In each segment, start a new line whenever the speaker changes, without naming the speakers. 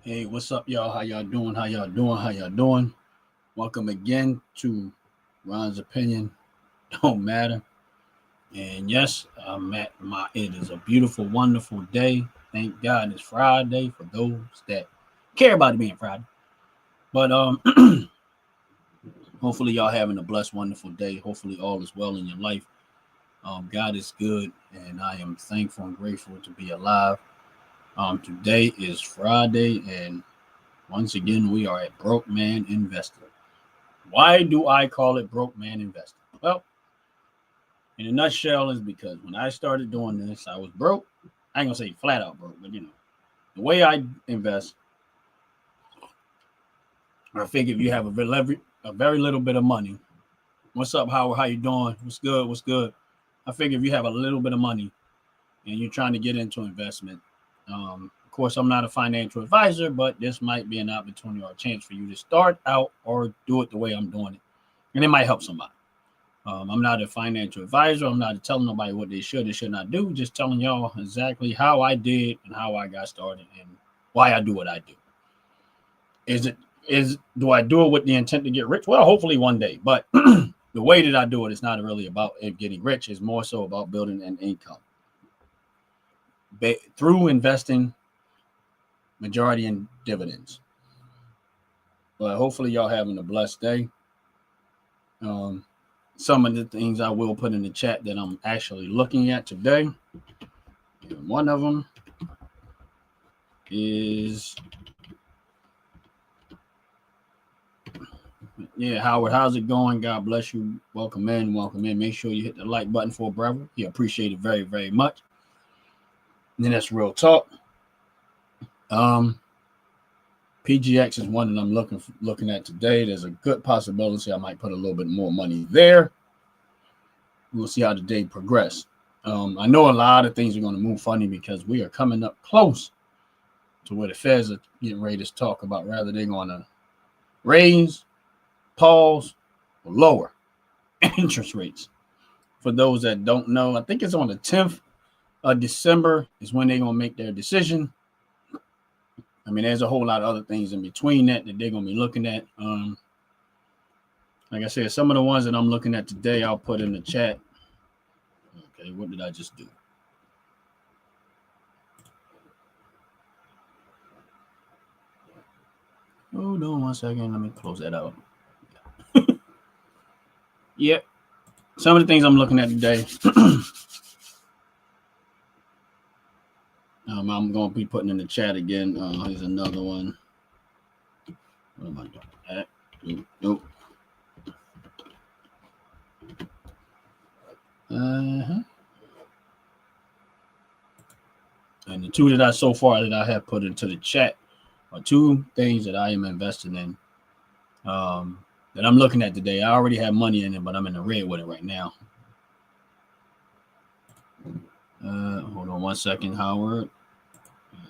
Hey, what's up, y'all? How y'all doing? How y'all doing? How y'all doing? Welcome again to Ron's Opinion Don't Matter. And yes, it is a beautiful, wonderful day. Thank God it's Friday for those that care about it being Friday. But hopefully y'all having a blessed, wonderful day. Hopefully all is well in your life. God is good, and I am thankful and grateful to be alive. Today is Friday, and once again we are at Broke Man Investor. Why do I call it Broke Man Investor? Well, in a nutshell, is because when I started doing this, I was broke. I ain't gonna say flat out broke, but the way I invest, I think if you have a very little bit of money, what's up, Howard? How you doing? What's good? What's good? I figure if you have a little bit of money and you're trying to get into investment, of course, I'm not a financial advisor, but this might be an opportunity or a chance for you to start out or do it the way I'm doing it, and it might help somebody. I'm not a financial advisor. I'm not telling nobody what they should and should not do. Just telling y'all exactly how I did and how I got started and why I do what I do. Do I do it with the intent to get rich? Well, hopefully one day. But the way that I do it is not really about getting rich. It's more so about building an income through investing, majority in dividends. But hopefully y'all having a blessed day. Some of the things I will put in the chat that I'm actually looking at today. And one of them is, Howard, how's it going? God bless you. Welcome in, welcome in. Make sure you hit the like button for a brother. He appreciate it very, very much. And then that's real talk. PGX is one that I'm looking at today. There's a good possibility I might put a little bit more money there. We'll see how the day progress. I know a lot of things are going to move funny because we are coming up close to where the Feds are getting ready to talk about whether they're going to raise, pause, or lower interest rates. For those that don't know, I think it's on the 10th of December is when they're going to make their decision. I mean, there's a whole lot of other things in between that they're going to be looking at. Like I said, some of the ones that I'm looking at today, I'll put in the chat. Okay, what did I just do? Hold on 1 second. Let me close that out. Yep. Some of the things I'm looking at today, I'm going to be putting in the chat again. Here's another one. What am I doing? Nope. And the two that I so far that I have put into the chat are two things that I am investing in. That I'm looking at today. I already have money in it, but I'm in the red with it right now. Hold on 1 second, Howard.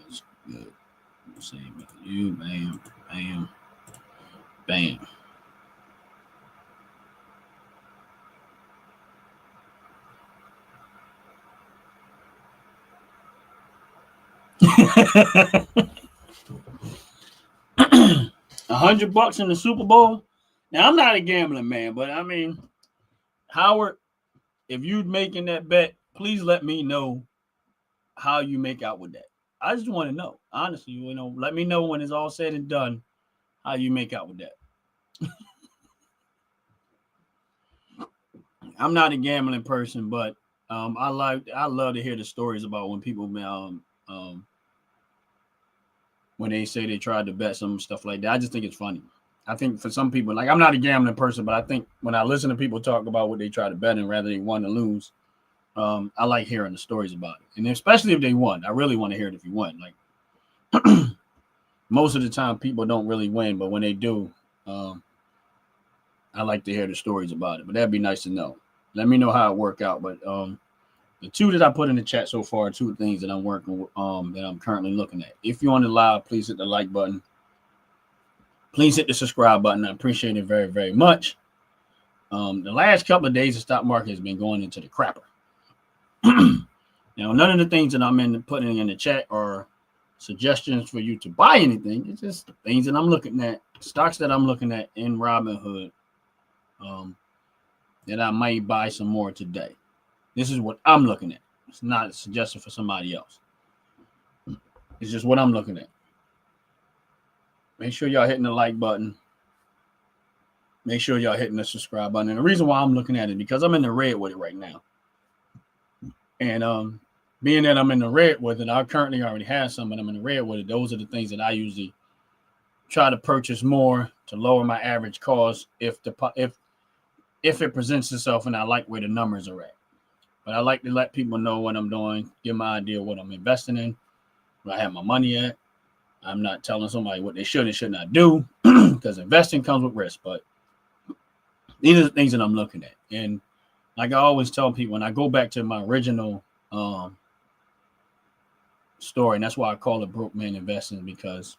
That's good. Same with you. Bam, bam, bam. $100 in the Super Bowl. Now I'm not a gambling man, but I mean, Howard, if you're making that bet, please let me know how you make out with that. I just want to know, honestly. Let me know when it's all said and done how you make out with that. I'm not a gambling person, but I love to hear the stories about when people when they say they tried to bet some stuff like that. I just think it's funny. I think for some people, like I'm not a gambling person, but I think when I listen to people talk about what they try to bet and rather they won or lose, I like hearing the stories about it. And especially if they won. I really want to hear it if you won. Like most of the time people don't really win, but when they do, I like to hear the stories about it. But that'd be nice to know. Let me know how it worked out. But the two that I put in the chat so far are two things that I'm working with, that I'm currently looking at. If you're on the live, please hit the like button. Please hit the subscribe button. I appreciate it very, very much. The last couple of days, the stock market has been going into the crapper. Now, none of the things that I'm putting in the chat are suggestions for you to buy anything. It's just the things that I'm looking at, stocks that I'm looking at in Robinhood, that I might buy some more today. This is what I'm looking at. It's not a suggestion for somebody else. It's just what I'm looking at. Make sure y'all hitting the like button. Make sure y'all hitting the subscribe button. And the reason why I'm looking at it, because I'm in the red with it right now. And being that I'm in the red with it, I currently already have some, but I'm in the red with it. Those are the things that I usually try to purchase more to lower my average cost if it presents itself and I like where the numbers are at. But I like to let people know what I'm doing, give my idea of what I'm investing in, where I have my money at. I'm not telling somebody what they should and should not do because investing comes with risk. But these are the things that I'm looking at. And like I always tell people, when I go back to my original story, and that's why I call it Broke Man Investing, because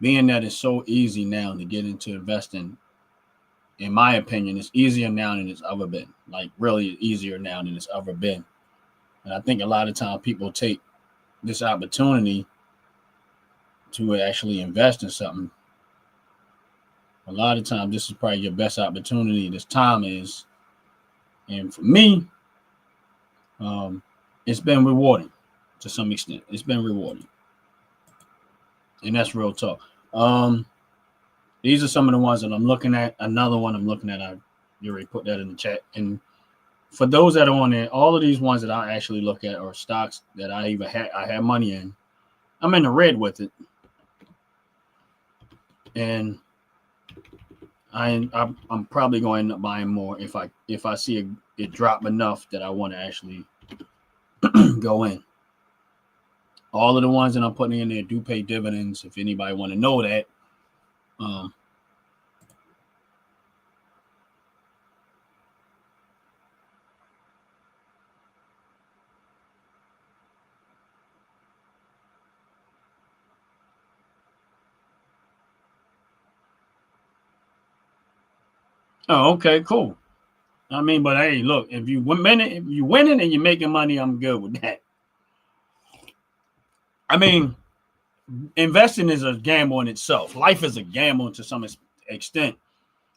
being that it's so easy now to get into investing, in my opinion, it's easier now than it's ever been. Like really easier now than it's ever been. And I think a lot of times people take this opportunity to actually invest in something. A lot of times this is probably your best opportunity. This time is. And for me, it's been rewarding to some extent. It's been rewarding. And that's real talk. These are some of the ones that I'm looking at. Another one I'm looking at, I already put that in the chat. And for those that are on there, all of these ones that I actually look at are stocks that I have money in. I'm in the red with it. And I'm probably going to end up buying more if I see it drop enough that I want to actually go in. All of the ones that I'm putting in there do pay dividends. If anybody want to know that, oh, okay, cool. I mean, but hey, look, if you winning and you're making money, I'm good with that. I mean, investing is a gamble in itself. Life is a gamble to some extent.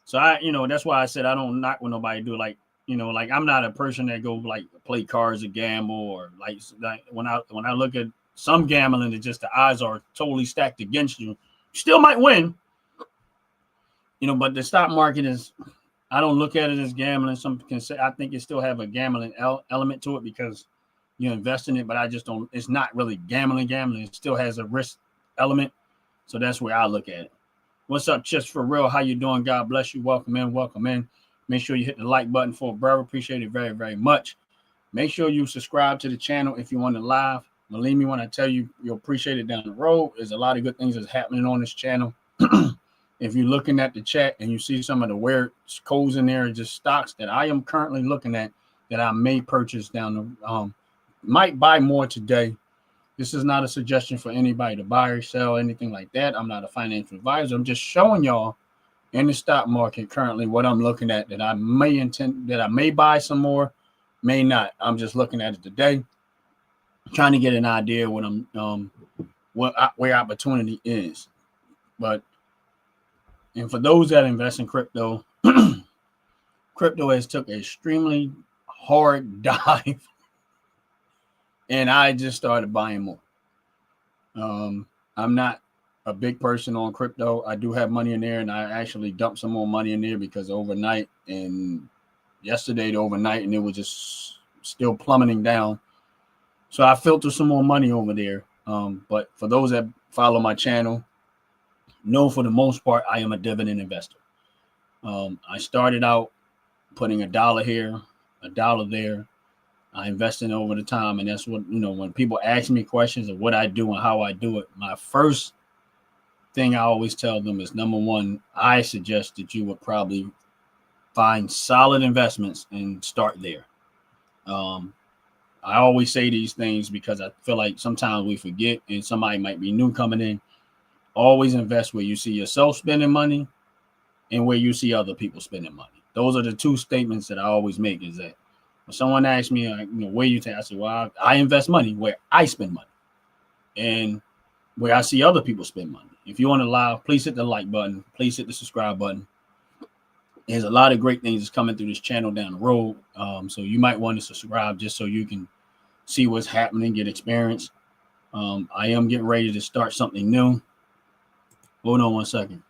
So that's why I said I don't knock when nobody do like I'm not a person that go like play cards or gamble or like when I look at some gambling, it's just the odds are totally stacked against you. You still might win, but the stock market is. I don't look at it as gambling. Some can say I think it still have a gambling element to it because you invest in it, but I just don't. It's not really gambling. It still has a risk element, so that's where I look at it. What's up, Just for Real? How you doing? God bless you. Welcome in. Make sure you hit the like button for brother. Appreciate it very, very much. Make sure you subscribe to the channel if you want to live. Believe me when I tell you, you'll appreciate it down the road. There's a lot of good things that's happening on this channel. If you're looking at the chat and you see some of the weird codes in there, just stocks that I am currently looking at that I may purchase down the might buy more today. This is not a suggestion for anybody to buy or sell, anything like that. I'm not a financial advisor. I'm just showing y'all in the stock market currently what I'm looking at that I may buy some more, may not. I'm just looking at it today, trying to get an idea what where opportunity is. And for those that invest in crypto, crypto has took an extremely hard dive, and I just started buying more. I'm not a big person on crypto. I do have money in there, and I actually dumped some more money in there because overnight and yesterday to overnight, and it was just still plummeting down. So I filtered some more money over there. But for those that follow my channel, know for the most part, I am a dividend investor. I started out putting $1 here, $1 there. I invest in over the time. And that's what, when people ask me questions of what I do and how I do it, my first thing I always tell them is, number one, I suggest that you would probably find solid investments and start there. I always say these things because I feel like sometimes we forget and somebody might be new coming in. Always invest where you see yourself spending money and where you see other people spending money. Those are the two statements that I always make, is that when someone asks me, where you take, I say, well, I invest money where I spend money. And where I see other people spend money. If you want to live, please hit the like button. Please hit the subscribe button. There's a lot of great things that's coming through this channel down the road. So you might want to subscribe just so you can see what's happening, get experience. I am getting ready to start something new. Hold on one second.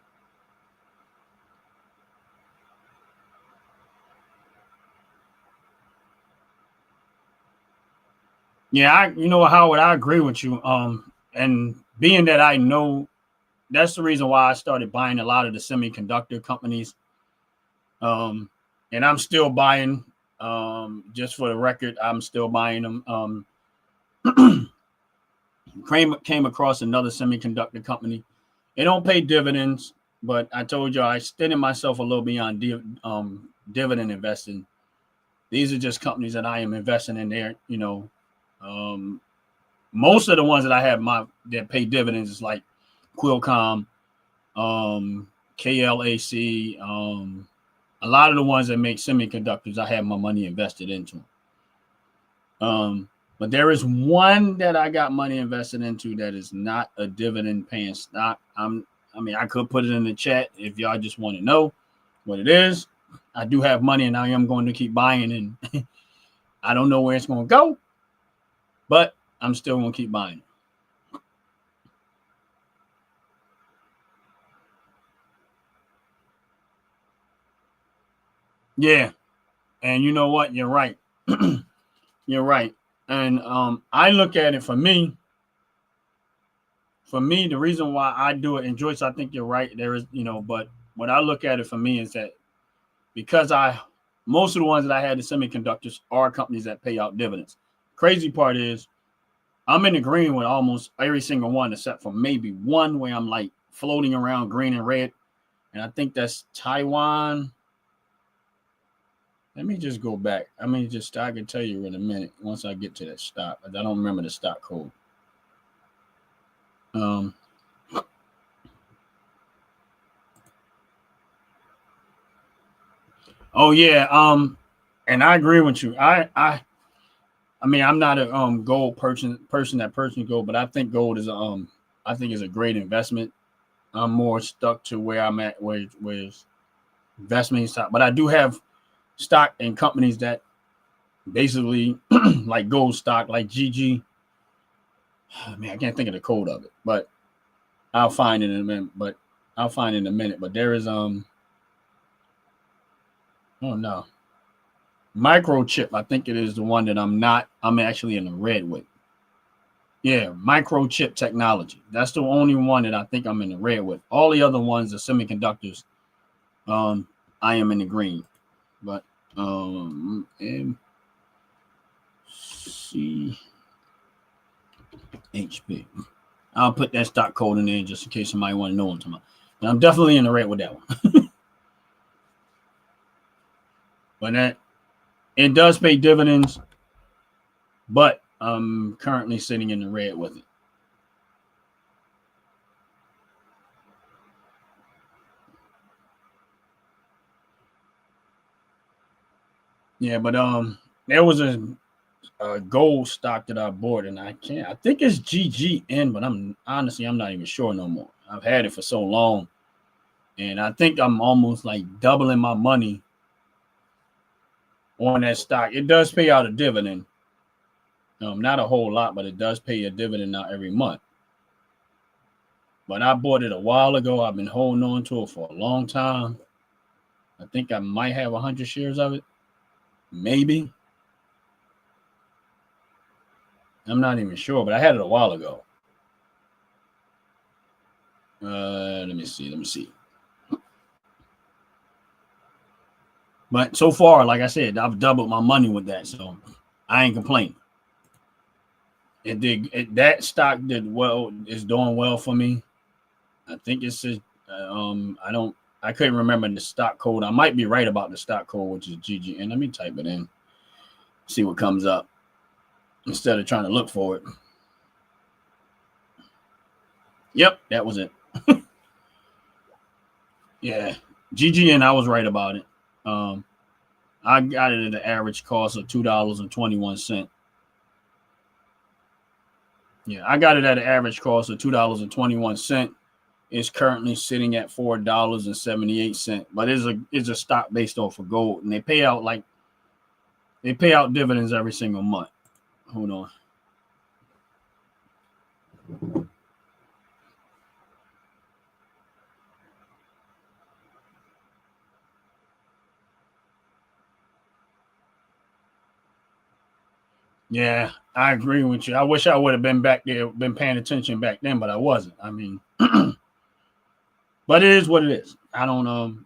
Yeah, you know, Howard, I agree with you. And being that I know, that's the reason why I started buying a lot of the semiconductor companies. And I'm still buying. Just for the record, I'm still buying them. Came across another semiconductor company. They don't pay dividends, but I told you I extended myself a little beyond dividend investing. These are just companies that I am investing in there. You know, most of the ones that I have that pay dividends is like Qualcomm, KLAC, a lot of the ones that make semiconductors, I have my money invested into. But there is one that I got money invested into that is not a dividend paying stock. I mean, I could put it in the chat if y'all just want to know what it is. I do have money and I am going to keep buying, and I don't know where it's going to go, but I'm still going to keep buying. Yeah. And you know what? You're right. You're right. And I look at it for me, the reason why I do it, and Joyce, I think you're right. There is, you know, but what I look at it for me is that because most of the ones that I had the semiconductors are companies that pay out dividends. Crazy part is I'm in the green with almost every single one except for maybe one where I'm like floating around green and red. And I think that's Taiwan. Let me just go back. I can tell you in a minute once I get to that stock. I don't remember the stock code. Oh yeah. And I agree with you. I mean, I'm not a gold person that personally gold, but I think gold is I think is a great investment. I'm more stuck to where I'm at with investment stock, but I do have stock in companies that basically like gold stock, like GG. I mean, I can't think of the code of it, but I'll find it in a minute. But there is oh no, Microchip. I think it is the one that I'm actually in the red with. Yeah, Microchip Technology. That's the only one that I think I'm in the red with. All the other ones are semiconductors. I am in the green. But MCHP. I'll put that stock code in there just in case somebody want to know what I'm talking about. And I'm definitely in the red with that one. But it does pay dividends, but I'm currently sitting in the red with it. Yeah, but there was a gold stock that I bought, and I think it's GGN, but I'm not even sure no more. I've had it for so long, and I think I'm almost like doubling my money on that stock. It does pay out a dividend. Not a whole lot, but it does pay a dividend out every month. But I bought it a while ago. I've been holding on to it for a long time. I think I might have 100 shares of it. Maybe. I'm not even sure, but I had it a while ago. Let me see. But so far, like I said, I've doubled my money with that, so I ain't complaining. That stock did well. It's doing well for me. I think it's I couldn't remember the stock code. I might be right about the stock code, which is GGN. Let me type it in, see what comes up instead of trying to look for it. Yep, that was it. Yeah, GGN. I was right about it. I got it at an average cost of $2.21. Yeah, I got it at an average cost of $2.21. It's currently sitting at $4.78. But it's a stock based off of gold, and they pay out dividends every single month. Hold on. Yeah, I agree with you. I wish I would have been back there, been paying attention back then, but I wasn't. I mean, but it is what it is. I don't.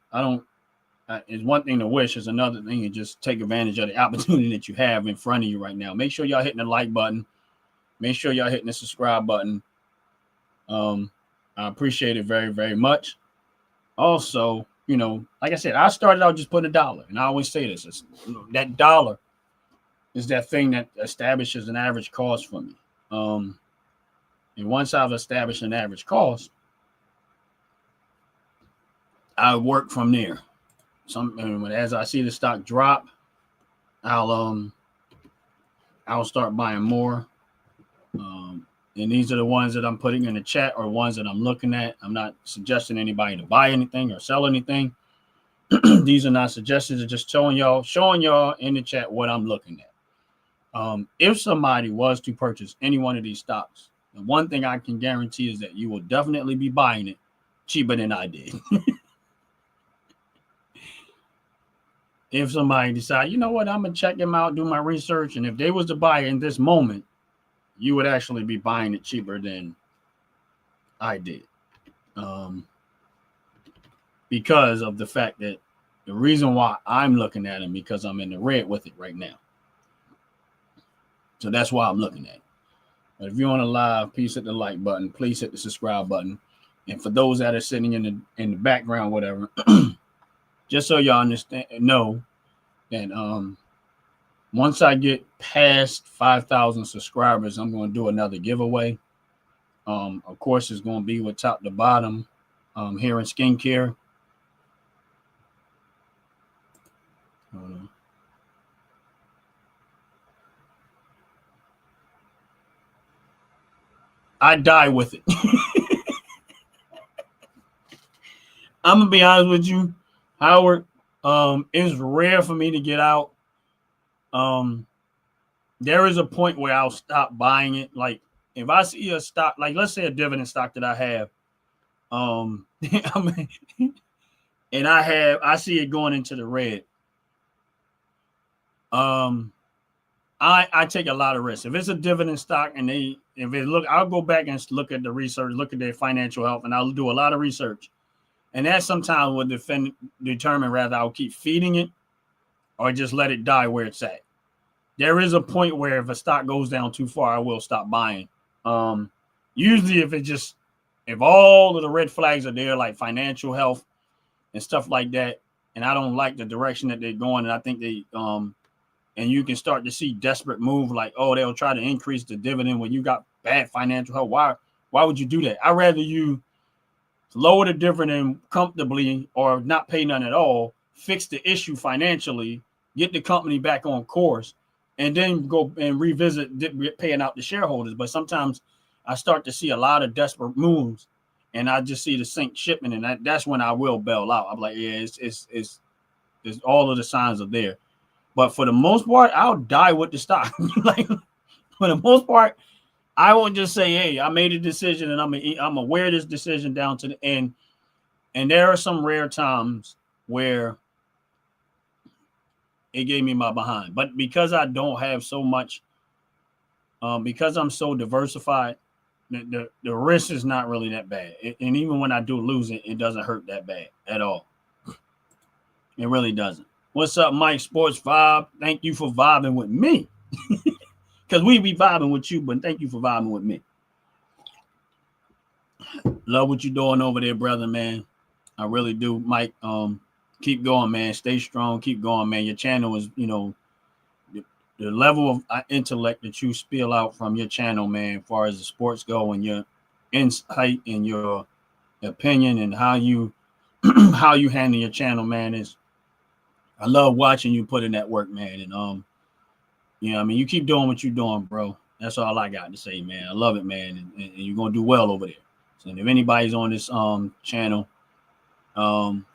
It's one thing to wish. It's another thing to just take advantage of the opportunity that you have in front of you right now. Make sure y'all hitting the like button. Make sure y'all hitting the subscribe button. I appreciate it very, very much. Also, like I said, I started out just putting $1, and I always say this: that dollar is that thing that establishes an average cost for me. And once I've established an average cost, I work from there. As I see the stock drop, I'll start buying more. And these are the ones that I'm putting in the chat or ones that I'm looking at. I'm not suggesting anybody to buy anything or sell anything. These are not suggestions. It's just showing y'all in the chat what I'm looking at. If somebody was to purchase any one of these stocks, the one thing I can guarantee is that you will definitely be buying it cheaper than I did. If somebody decide, you know what, I'm gonna check them out, do my research, and if they was to buy it in this moment, you would actually be buying it cheaper than I did, because of the fact that the reason why I'm looking at them because I'm in the red with it right now. So that's why I'm looking at it. But if you're on a live, please hit the like button. Please hit the subscribe button. And for those that are sitting in the background, whatever, just so y'all understand, know that once I get past 5,000 subscribers, I'm going to do another giveaway. Of course, it's going to be with top to bottom here in skincare. I die with it. I'm going to be honest with you, Howard. It's rare for me to get out. There is a point where I'll stop buying it. Like if I see a stock, like let's say a dividend stock that I have, and I see it going into the red. I take a lot of risks. If it's a dividend stock and I'll go back and look at the research, look at their financial health, and I'll do a lot of research. And that sometimes will determine whether I'll keep feeding it or just let it die where it's at. There is a point where if a stock goes down too far, I will stop buying. Usually if all of the red flags are there, like financial health and stuff like that, and I don't like the direction that they're going, and I think and you can start to see desperate move like, oh, they'll try to increase the dividend when you got bad financial health. Why would you do that? I'd rather you lower the dividend comfortably or not pay none at all, fix the issue financially, get the company back on course, and then go and revisit paying out the shareholders. But sometimes I start to see a lot of desperate moves, and I just see the sink shipment, and that's when I will bail out. I'm like, yeah, it's all of the signs are there. But for the most part, I'll die with the stock. Like for the most part, I won't just say, hey, I made a decision and I'm gonna wear this decision down to the end. And there are some rare times where it gave me my behind. But because I don't have so much, because I'm so diversified, the risk is not really that bad. And even when I do lose it, it doesn't hurt that bad at all. It really doesn't. What's up, Mike Sports Vibe? Thank you for vibing with me. Because we be vibing with you, but thank you for vibing with me. Love what you're doing over there, brother, man. I really do, Mike. Keep going, man. Stay strong. Keep going, man. Your channel is, the level of intellect that you spill out from your channel, man, as far as the sports go, and your insight and your opinion and how you handle your channel, man, is. I love watching you put in that work, man. And I mean, you keep doing what you're doing, bro. That's all I got to say, man. I love it, man, and you're gonna do well over there. So if anybody's on this channel, um,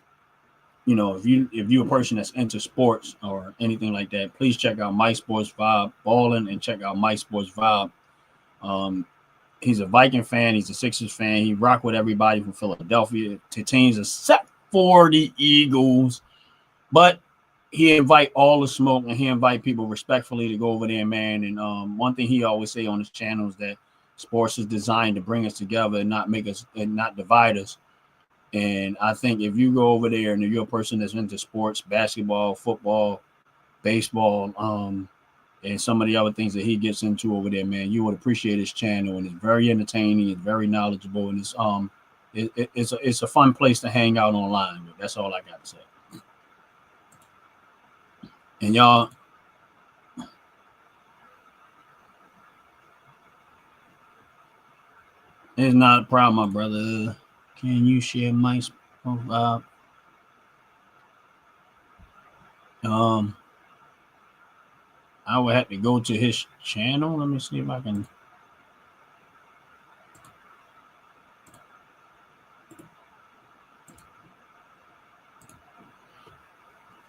if you're a person that's into sports or anything like that, please check out Mike Sports Vibe Balling and check out Mike Sports Vibe. Um, he's a Viking fan. He's a Sixers fan. He rock with everybody from Philadelphia to teams except for the Eagles. But he invite all the smoke and he invite people respectfully to go over there, man. And one thing he always say on his channel is that sports is designed to bring us together and not make us and not divide us. And I think if you go over there and if you're a person that's into sports, basketball, football, baseball, and some of the other things that he gets into over there, man, you would appreciate his channel. And it's very entertaining, it's very knowledgeable, and it's a fun place to hang out online. But that's all I got to say. And y'all, it's not a problem, my brother. Can you share my profile? I would have to go to his channel. Let me see if I can.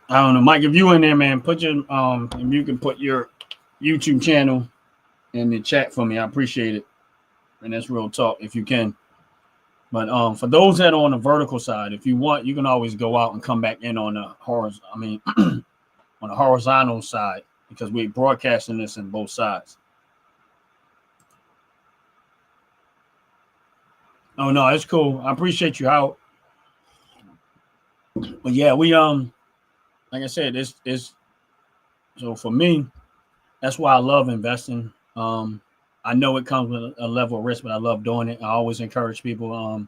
I don't know, Mike. If you in there, man, put your if you can put your YouTube channel in the chat for me, I appreciate it. And that's real talk if you can. But for those that are on the vertical side, if you want, you can always go out and come back in on the horizontal. I mean, on the horizontal side because we're broadcasting this in both sides. Oh no, it's cool. I appreciate you out. But yeah, we like I said, it's so for me, that's why I love investing. I know it comes with a level of risk, but I love doing it. I always encourage people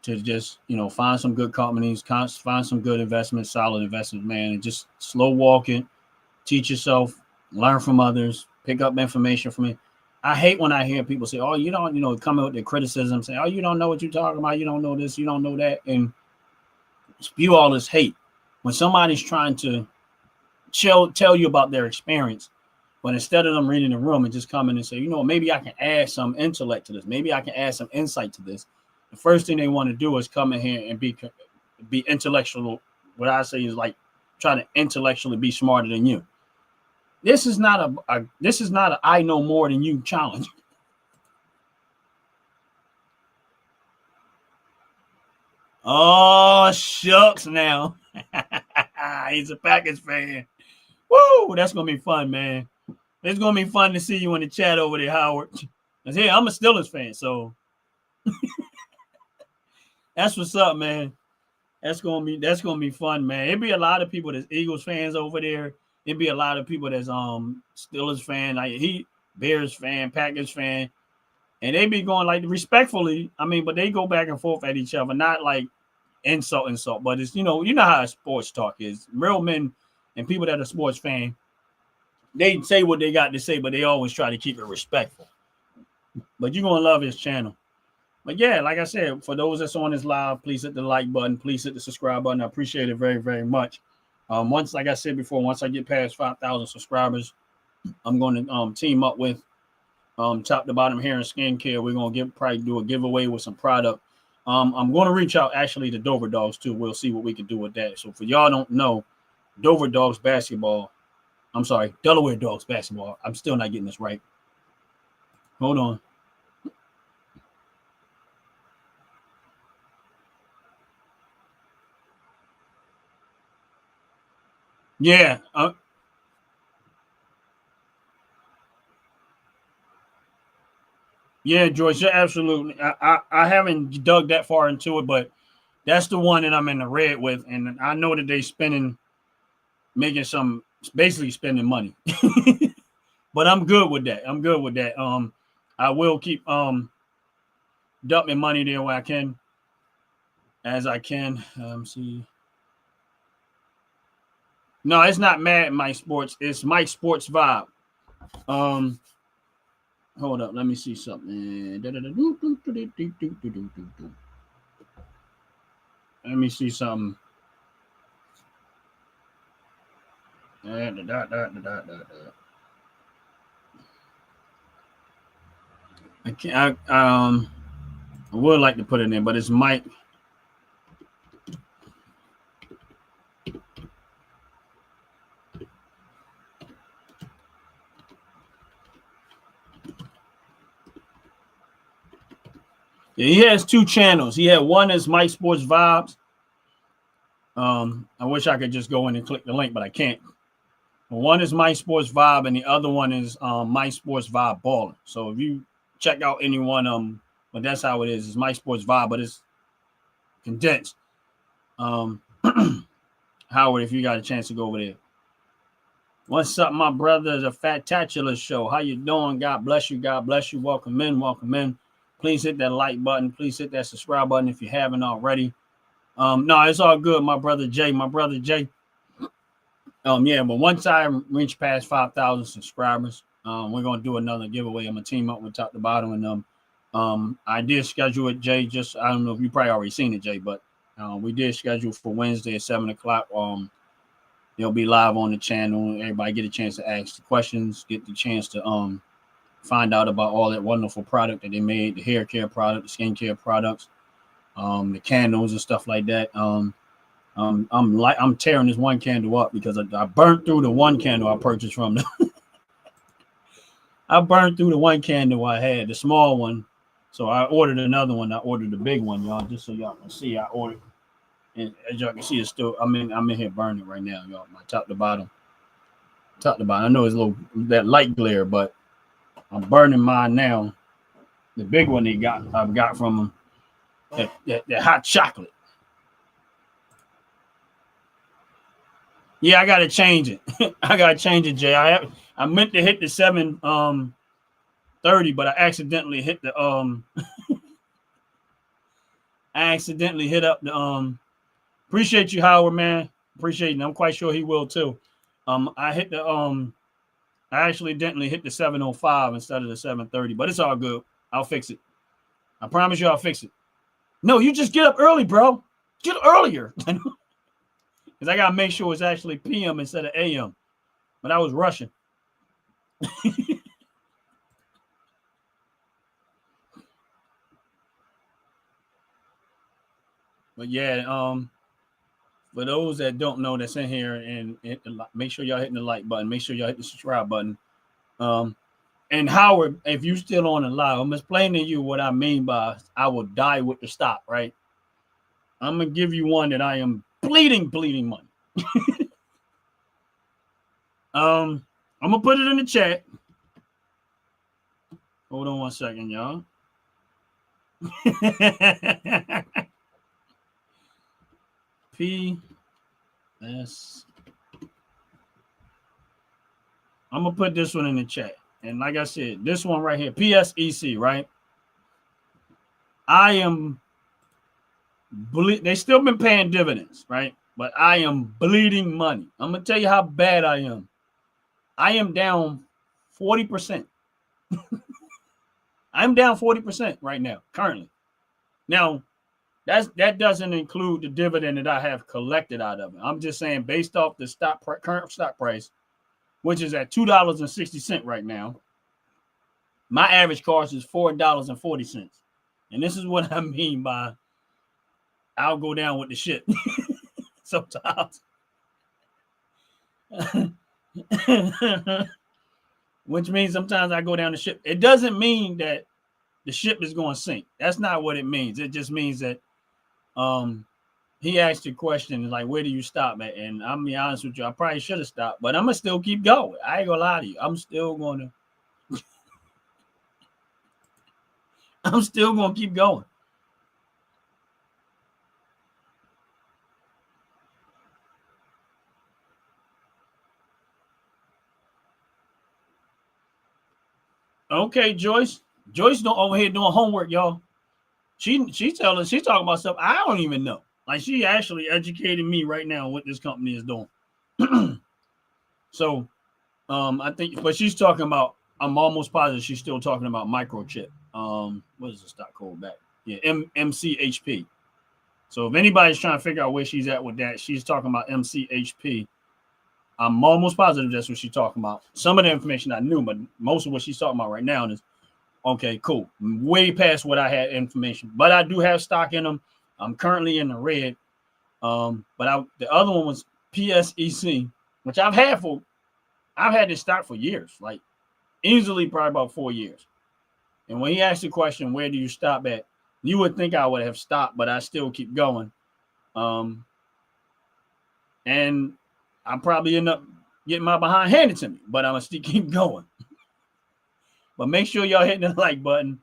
to just find some good companies, find some good investments, solid investments, man, and just slow walk it, teach yourself, learn from others, pick up information from it. I hate when I hear people say, "Oh, you don't," come out with their criticism, say, "Oh, you don't know what you're talking about. You don't know this. You don't know that," and spew all this hate. When somebody's trying to tell you about their experience, but instead of them reading the room and just coming and say, maybe I can add some intellect to this. Maybe I can add some insight to this. The first thing they want to do is come in here and be intellectual. What I say is like trying to intellectually be smarter than you. This is not a I know more than you challenge. Oh shucks now. He's a Packers fan. Woo, that's gonna be fun, man. It's gonna be fun to see you in the chat over there, Howard. Cause hey, I'm a Steelers fan, so that's what's up, man. That's gonna be fun, man. It'd be a lot of people that's Eagles fans over there. It'd be a lot of people that's Steelers fan, like he Bears fan, Packers fan, and they be going like respectfully. I mean, but they go back and forth at each other, not like insult. But it's you know how sports talk is. Real men and people that are sports fan, they say what they got to say, but they always try to keep it respectful. But you're gonna love his channel. But yeah, like I said, for those that's on this live, please hit the like button. Please hit the subscribe button. I appreciate it very, very much. Once, like I said before, once I get past 5,000 subscribers, I'm going to team up with Top to Bottom Hair and Skincare. We're going to probably do a giveaway with some product. I'm going to reach out actually to Dover Dogs too. We'll see what we can do with that. So for y'all don't know, Dover Dogs basketball. I'm sorry, Delaware Dogs basketball. I'm still not getting this right. Hold on. Yeah. Yeah, Joyce, you're absolutely. I haven't dug that far into it, but that's the one that I'm in the red with, and I know that they making some, basically spending money. But I'm good with that. I'm good with that. I will keep dumping money there where I can, as I can. See. No, it's not Mad Mike Sports. It's Mike Sports Vibe. Hold up. Let me see something. Let me see something. I can't. I would like to put it in, but it's Mike. Yeah, he has two channels. He had one is Mike Sports Vibes. I wish I could just go in and click the link, but I can't. One is Mike Sports Vibe, and the other one is Mike Sports Vibe Baller. So if you check out any one, but that's how it is. It's Mike Sports Vibe, but it's condensed. Howard, if you got a chance to go over there. What's up, my brother? It's a Fat-tacular show. How you doing? God bless you. God bless you. Welcome in. Welcome in. Please hit that like button. Please hit that subscribe button if you haven't already. No, it's all good, my brother Jay. My brother Jay. Yeah, but once I reach past 5,000 subscribers, we're gonna do another giveaway. I'm gonna team up with top to bottom, and I did schedule it, Jay. Just I don't know if you probably already seen it, Jay, but we did schedule for Wednesday at 7:00. They'll be live on the channel. Everybody get a chance to ask the questions, get the chance to find out about all that wonderful product that they made, the hair care product, the skincare products, the candles and stuff like that. I'm tearing this one candle up because I burnt through the one candle I purchased from them. I burned through the one candle I had, the small one. So I ordered another one. I ordered the big one, y'all, just so y'all can see. I ordered, and as y'all can see, it's still. I'm in here burning right now, y'all. My top to bottom. Top to bottom. I know it's a little that light glare, but I'm burning mine now. The big one I've got from them. That hot chocolate. Yeah, I gotta change it. I gotta change it, Jay. I meant to hit the 7:30, but I accidentally hit the I accidentally hit up the appreciate you, Howard, man. Appreciate it. I'm quite sure he will too. I hit the I actually accidentally hit the 7:05 instead of the 7:30, but it's all good. I'll fix it. I promise you I'll fix it. No, you just get up early, bro. Get earlier. Because I gotta make sure it's actually PM instead of AM. But I was rushing. But yeah, for those that don't know that's in here and make sure y'all hitting the like button, make sure y'all hit the subscribe button. And Howard, if you still on the live, I'm explaining to you what I mean by I will die with the stop, right? I'm gonna give you one that I am bleeding money. I'm gonna put it in the chat. Hold on one second, y'all. PS. I'm gonna put this one in the chat. And like I said, this one right here, PSEC, right? I am they still been paying dividends, right? But I am bleeding money. I'm gonna tell you how bad I am. I am down 40%. I'm down 40% right now, currently. Now, that doesn't include the dividend that I have collected out of it. I'm just saying, based off the current stock price, which is at $2.60 right now, my average cost is $4.40. And this is what I mean by I'll go down with the shit sometimes. Which means sometimes I go down the ship. It doesn't mean that the ship is going to sink. That's not what it means. It just means that he asked a question like, where do you stop at? And I'm be honest with you, I probably should have stopped, but I'm gonna still keep going. I ain't gonna lie to you. I'm still gonna keep going. Okay, Joyce. Joyce don't over here doing homework, y'all. She's talking about stuff I don't even know. Like she actually educated me right now on what this company is doing. So I think, but she's talking about, I'm almost positive she's still talking about microchip. What is the stock code back? Yeah, MCHP. So if anybody's trying to figure out where she's at with that, she's talking about MCHP. I'm almost positive that's what she's talking about. Some of the information I knew, but most of what she's talking about right now is Okay, cool. Way past what I had information, but I do have stock in them. I'm currently in the red. But the other one was PSEC, which I've had this stock for years, like easily probably about 4 years. And when he asked the question, where do you stop at? You would think I would have stopped, but I still keep going. And I probably end up getting my behind handed to me, but I'm gonna still keep going. But make sure y'all hit the like button.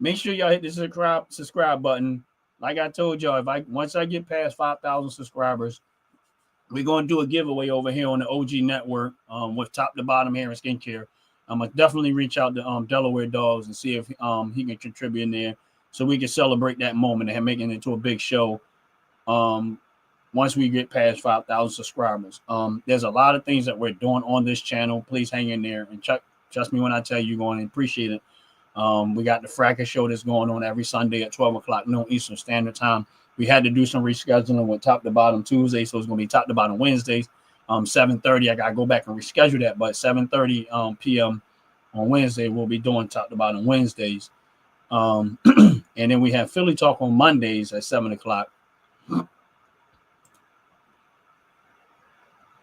Make sure y'all hit the subscribe button. Like I told y'all, once I get past 5,000 subscribers, we're gonna do a giveaway over here on the OG Network with Top to Bottom Hair and Skincare. I'm gonna definitely reach out to Delaware Dogs and see if he can contribute in there, so we can celebrate that moment and make it into a big show. Once we get past 5,000 subscribers, there's a lot of things that we're doing on this channel. Please hang in there and trust me when I tell you, you're going to appreciate it. We got the Fracas show that's going on every Sunday at 12 o'clock noon Eastern Standard Time. We had to do some rescheduling with Top to Bottom Tuesday, so it's going to be Top to Bottom Wednesdays. 7:30. I got to go back and reschedule that, but 7:30 p.m. on Wednesday, we'll be doing Top to Bottom Wednesdays. And then we have Philly Talk on Mondays at 7 o'clock.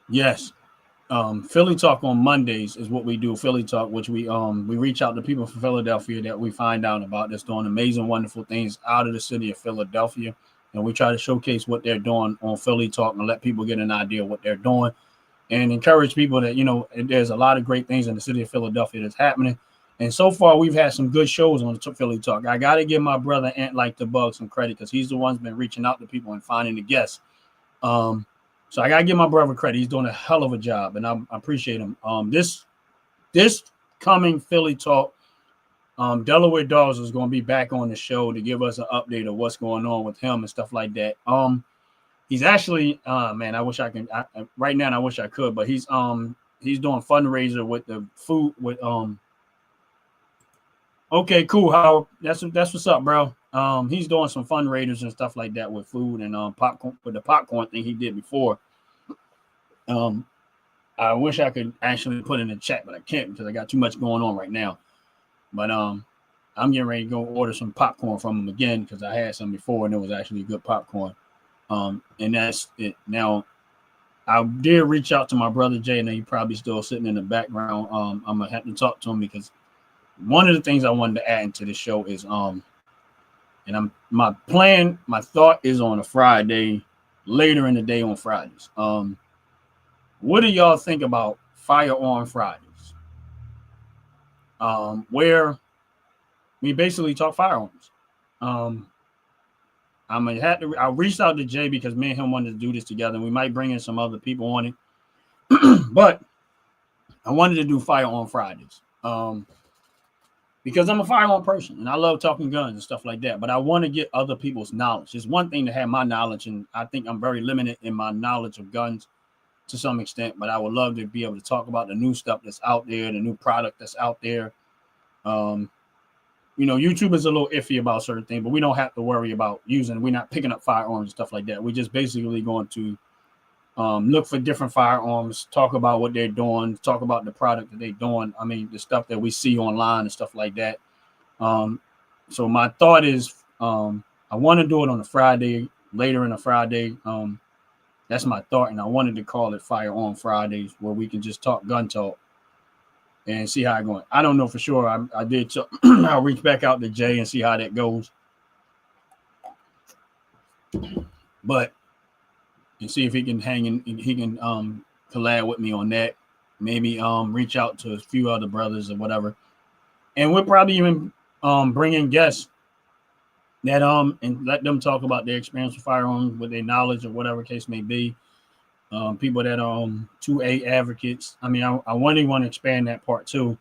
Yes. Philly Talk on Mondays is what we do. Philly Talk, which we reach out to people from Philadelphia that we find out about that's doing amazing, wonderful things out of the city of Philadelphia. And we try to showcase what they're doing on Philly Talk and let people get an idea of what they're doing and encourage people that, there's a lot of great things in the city of Philadelphia that's happening. And so far, we've had some good shows on the Philly Talk. I got to give my brother Ant Like the Bug some credit because he's the one's been reaching out to people and finding the guests. So I got to give my brother credit. He's doing a hell of a job, and I appreciate him. This coming Philly Talk, Delaware Dogs is going to be back on the show to give us an update of what's going on with him and stuff like that. He's actually, man, I wish I can. Right now, I wish I could, but he's doing fundraiser with the food with Okay, cool. How that's what's up, bro. He's doing some fundraisers and stuff like that with food and popcorn with the popcorn thing he did before. I wish I could actually put in the chat, but I can't because I got too much going on right now. But I'm getting ready to go order some popcorn from him again because I had some before and it was actually good popcorn. And that's it. Now, I did reach out to my brother Jay, and he's probably still sitting in the background. I'm gonna have to talk to him because one of the things I wanted to add into the show is and my thought is on a Friday, later in the day on Fridays. What do y'all think about Firearm Fridays? Where we basically talk firearms. I reached out to Jay because me and him wanted to do this together, and we might bring in some other people on it. But I wanted to do Firearm Fridays. Because I'm a firearm person and I love talking guns and stuff like that, but I want to get other people's knowledge. It's one thing to have my knowledge, and I think I'm very limited in my knowledge of guns to some extent, but I would love to be able to talk about the new stuff that's out there, the new product that's out there. YouTube is a little iffy about certain things, but we don't have to worry about we're not picking up firearms and stuff like that. We're just basically going to look for different firearms, talk about what they're doing, talk about the product that they're doing. I mean, the stuff that we see online and stuff like that. So my thought is I want to do it on a Friday, later in a Friday. That's my thought, and I wanted to call it Firearm Fridays, where we can just talk gun talk and see how it's going. I don't know for sure. I did. I'll reach back out to Jay and see how that goes. But and see if he can hang in. He can collab with me on that. Maybe reach out to a few other brothers or whatever. And we'll probably even bring in guests that and let them talk about their experience with firearms, with their knowledge or whatever case may be. People that are 2A advocates. I mean, I want to expand that part too.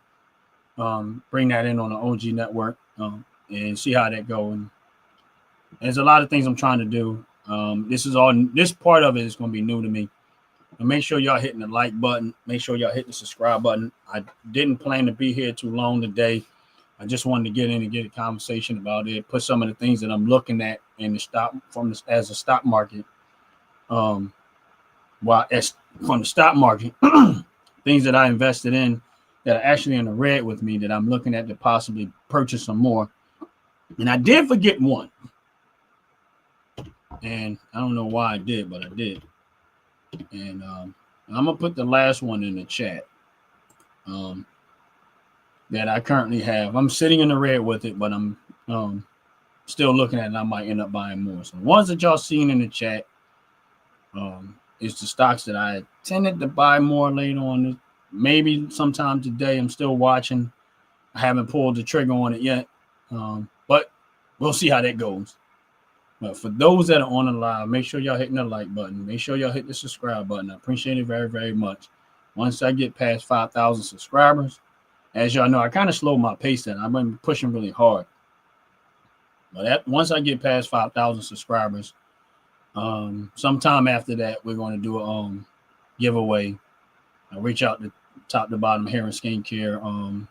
Bring that in on the OG Network and see how that goes. And there's a lot of things I'm trying to do. This part of it is going to be new to me. And make sure y'all hitting the like button. Make sure y'all hit the subscribe button. I didn't plan to be here too long today. I just wanted to get in and get a conversation about it. Put some of the things that I'm looking at in the stock as a stock market. From the stock market, things that I invested in that are actually in the red with me that I'm looking at to possibly purchase some more. And I did forget one. And I don't know why I did, but I did. And I'm going to put the last one in the chat that I currently have. I'm sitting in the red with it, but I'm still looking at it, and I might end up buying more. So the ones that y'all seen in the chat is the stocks that I tended to buy more later on. Maybe sometime today. I'm still watching. I haven't pulled the trigger on it yet, but we'll see how that goes. But for those that are on the live, make sure y'all hitting the like button. Make sure y'all hit the subscribe button. I appreciate it very, very much. Once I get past 5,000 subscribers, as y'all know, I kind of slowed my pace down. I've been pushing really hard. But once I get past 5,000 subscribers, sometime after that, we're going to do a giveaway. I'll reach out to top to bottom hair and skincare,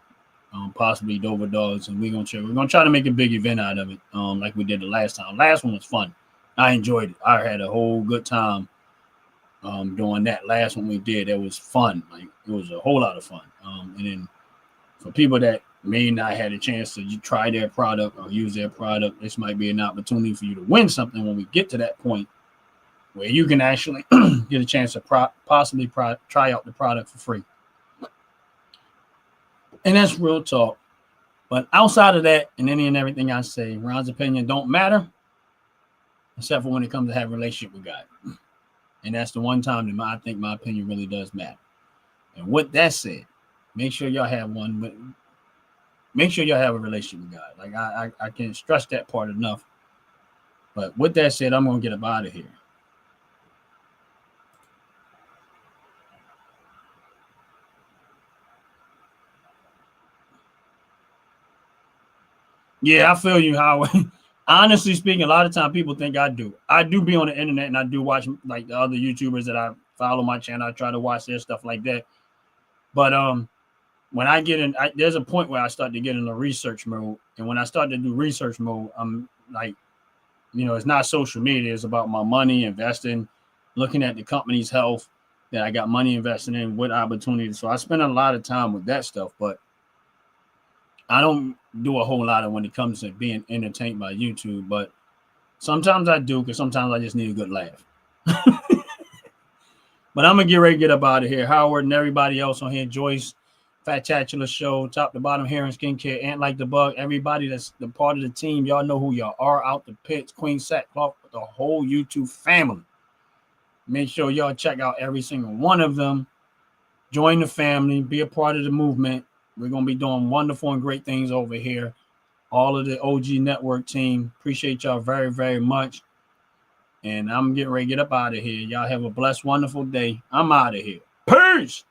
possibly Dover Dogs, and we're gonna try to make a big event out of it, like we did the last time. Last one was fun. I enjoyed it. I had a whole good time doing that. Last one we did, it was fun. Like it was a whole lot of fun. And then for people that may not have a chance to try their product or use their product, this might be an opportunity for you to win something when we get to that point where you can actually get a chance to possibly try out the product for free. And that's real talk. But outside of that, and any and everything I say, Ron's opinion don't matter, except for when it comes to having a relationship with God. And that's the one time that I think my opinion really does matter. And with that said, make sure y'all have one. Make sure y'all have a relationship with God. Like I can't stress that part enough. But with that said, I'm going to get up out of here. Yeah, I feel you, Howard. Honestly speaking, a lot of time people think I do. I do be on the internet and I do watch like the other YouTubers that I follow my channel. I try to watch their stuff like that. But when I get in, there's a point where I start to get in the research mode. And when I start to do research mode, I'm like, it's not social media. It's about my money, investing, looking at the company's health that I got money invested in, what opportunities. So I spend a lot of time with that stuff, but I don't do a whole lot of when it comes to being entertained by YouTube, but sometimes I do because sometimes I just need a good laugh. But I'm going to get ready to get up out of here. Howard and everybody else on here, Joyce, Fat-Tatula Show, top to bottom hair and skincare, Ant Like the Bug, everybody that's the part of the team, y'all know who y'all are, out the pits, Queen Sackcloth, the whole YouTube family. Make sure y'all check out every single one of them. Join the family, be a part of the movement. We're going to be doing wonderful and great things over here. All of the OG Network team. Appreciate y'all very, very much. And I'm getting ready to get up out of here. Y'all have a blessed, wonderful day. I'm out of here. Peace.